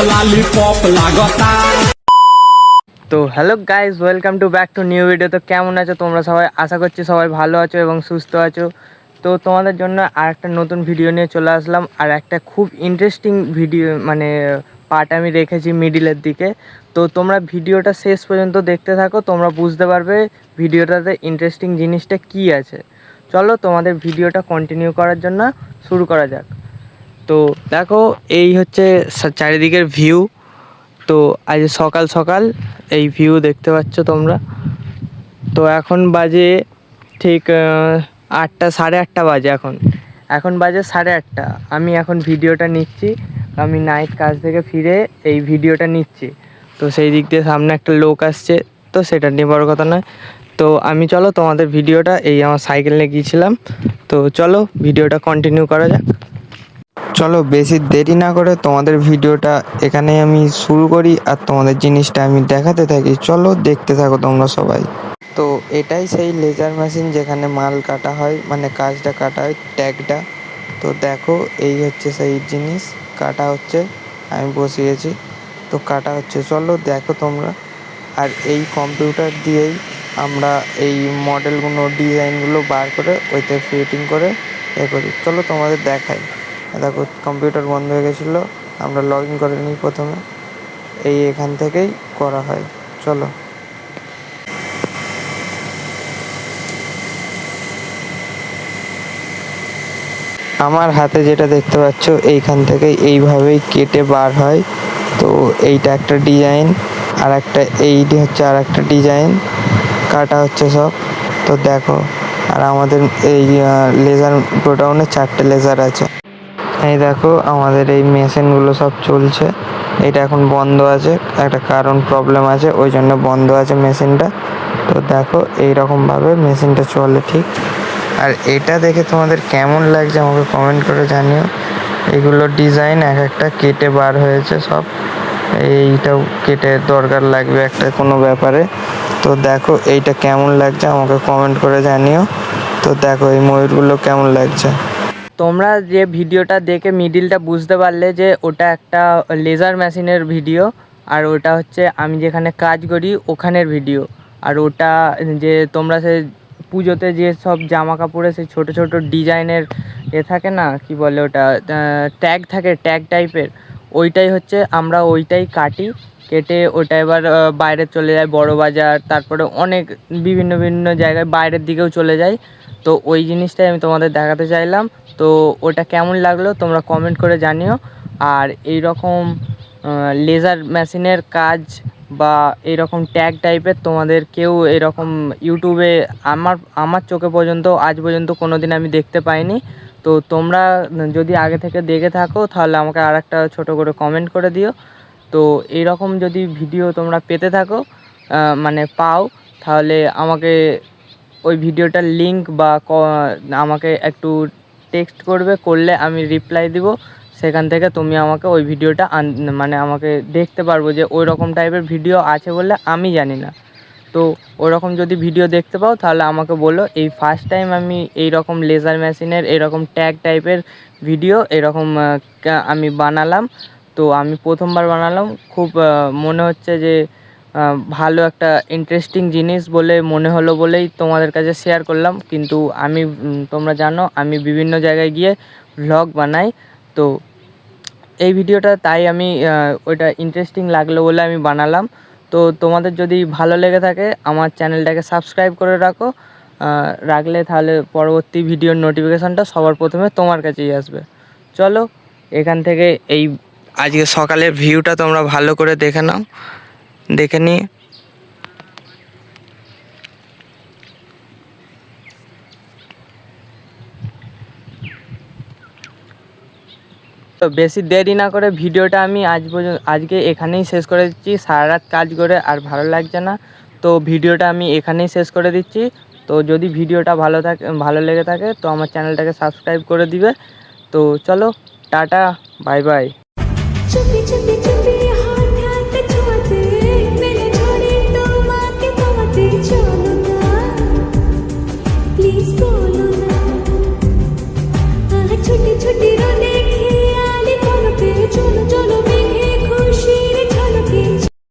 Lollipop लागता। তো hello guys, welcome to back to new video. তো কেমন আছো তোমরা সবাই? আশা করছি সবাই ভালো আছো এবং সুস্থ আছো। তো তোমাদের জন্য আর একটা নতুন ভিডিও নিয়ে চলে আসলাম। আর একটা খুব ইন্টারেস্টিং ভিডিও মানে পার্ট আমি রেখেছি মিডিলের দিকে। তো তোমরা ভিডিওটা শেষ পর্যন্ত দেখতে থাকো, তোমরা বুঝতে পারবে ভিডিওটাতে ইন্টারেস্টিং জিনিসটা কি আছে। চলো তোমাদের ভিডিওটা কন্টিনিউ করার জন্য শুরু করা যাক। তো দেখো, এই হচ্ছে চারিদিকের ভিউ। তো আজ সকাল সকাল এই ভিউ দেখতে পাচ্ছ তোমরা। তো এখন বাজে ঠিক 8টা, সাড়ে 8টা বাজে। এখন বাজে 8:30। আমি এখন ভিডিওটা নিচ্ছি। আমি নাইট কাজ থেকে ফিরে এই ভিডিওটা নিচ্ছি। তো সেই দিক দিয়ে সামনে একটা লোক আসছে, তো সেটা নিয়ে বড় কথা নয়। তো আমি চলো তোমাদের ভিডিওটা, এই আমার সাইকেল নিয়ে গিয়েছিলাম। তো চলো ভিডিওটা কন্টিনিউ করা যাক। চলো বেশি দেরি না করে তোমাদের ভিডিওটা এখানে আমি শুরু করি আর তোমাদের জিনিসটা আমি দেখাতে থাকি। চলো দেখতে থাকো তোমরা সবাই। তো এটাই সেই লেজার মেশিন যেখানে মাল কাটা হয়, মানে কাজটা কাটা হয়, ট্যাগটা। তো দেখো, এই হচ্ছে সেই জিনিস কাটা হচ্ছে। আমি বসিয়েছি, তো কাটা হচ্ছে। চলো দেখো তোমরা। আর এই কম্পিউটার দিয়েই আমরা এই মডেলগুলো, ডিজাইনগুলো বার করে ওইতে ফিটিং করে এ করি। চলো তোমাদের দেখাই। দেখো কম্পিউটার বন্ধ হয়ে গেছিলো, আমরা লগ ইন করে নিই প্রথমে। এখান থেকেই করা হয়। চলো। আমার হাতে যেটা দেখতে পাচ্ছ, এইখান থেকে এইভাবেই কেটে বার হয়। তো এইটা একটা ডিজাইন, আর একটা এইটি হচ্ছে আর একটা ডিজাইন কাটা হচ্ছে সব। তো দেখো, আর আমাদের এই লেজার গোডাউনে 4টে লেজার আছে। এই দেখো আমাদের এই মেশিনগুলো সব চলছে। এটা এখন বন্ধ আছে, একটা কারণ প্রবলেম আছে, ওই জন্য বন্ধ আছে মেশিনটা। তো দেখো এইরকমভাবে মেশিনটা চলে ঠিক। আর এটা দেখে তোমাদের কেমন লাগছে আমাকে কমেন্ট করে জানিও। এগুলো ডিজাইন এক একটা কেটে বার হয়েছে সব। এইটাও কেটে দরকার লাগবে একটা কোনো ব্যাপারে। তো দেখো এইটা কেমন লাগছে আমাকে কমেন্ট করে জানিও। তো দেখো এই ময়ূরগুলো কেমন লাগছে। তোমরা যে ভিডিওটা দেখে মিডিলটা বুঝতে পারলে যে ওটা একটা লেজার মেশিনের ভিডিও, আর ওটা হচ্ছে আমি যেখানে কাজ করি ওখানের ভিডিও। আর ওটা যে তোমরা সে পুজোতে যে সব জামা কাপড়ে সেই ছোটো ছোটো ডিজাইনের থাকে না, কি বলে ওটা, ট্যাগ থাকে, ট্যাগ টাইপের। ওইটাই হচ্ছে আমরা ওইটাই কাটি। কেটে ওটা এবার বাইরে চলে যায়, বড় বাজার, তারপরে অনেক বিভিন্ন বিভিন্ন জায়গায় বাইরের দিকেও চলে যায়। তো ওই জিনিসটাই আমি তোমাদের দেখাতে চাইলাম। তো ওটা কেমন লাগলো তোমরা কমেন্ট করে জানিও। আর এই রকম লেজার মেশিনের কাজ বা এরকম ট্যাগ টাইপের তোমাদের কেউ এরকম ইউটিউবে আমার চোখে পর্যন্ত আজ পর্যন্ত কোনো দিন আমি দেখতে পাইনি। তো তোমরা যদি আগে থেকে দেখে থাকো তাহলে আমাকে আর একটা ছোটো করে কমেন্ট করে দিও। তো এইরকম যদি ভিডিও তোমরা পেতে থাকো, মানে পাও, তাহলে আমাকে ওই ভিডিওটার লিঙ্ক বা আমাকে একটু টেক্সট করলে আমি রিপ্লাই দিব। সেখান থেকে তুমি আমাকে ওই ভিডিওটা মানে আমাকে দেখতে পারবো যে ওই রকম টাইপের ভিডিও আছে বলে আমি জানি না। তো ওরকম যদি ভিডিও দেখতে পাও তাহলে আমাকে বলো। এই ফার্স্ট টাইম আমি এই রকম লেজার মেশিনের এরকম ট্যাগ টাইপের ভিডিও এরকম আমি বানালাম। তো আমি প্রথমবার বানালাম, খুব মনে হচ্ছে যে ভালো একটা ইন্টারেস্টিং জিনিস বলে মনে হলো বলেই তোমাদের কাছে শেয়ার করলাম। কিন্তু আমি তোমরা জানো আমি বিভিন্ন জায়গায় গিয়ে ভ্লগ বানাই। তো এই ভিডিওটা তাই আমি ওইটা ইন্টারেস্টিং লাগলো বলে আমি বানালাম। তো তোমাদের যদি ভালো লেগে থাকে আমার চ্যানেলটাকে সাবস্ক্রাইব করে রাখলে তাহলে পরবর্তী ভিডিওর নোটিফিকেশানটা সবার প্রথমে তোমার কাছেই আসবে। চলো এখান থেকে এই আজকে সকালের ভিউটা তোমরা ভালো করে দেখে নাও, দেখে নিয়ে তো বেশি দেরি না করে ভিডিওটা আমি আজকে এখানেই শেষ করে দিচ্ছি। সারা রাত কাজ করে আর ভালো লাগছে না, তো ভিডিওটা আমি এখানেই শেষ করে দিচ্ছি। তো যদি ভিডিওটা ভালো লেগে থাকে তো আমার চ্যানেলটাকে সাবস্ক্রাইব করে দিবে। তো চলো, টাটা, বাই বাই।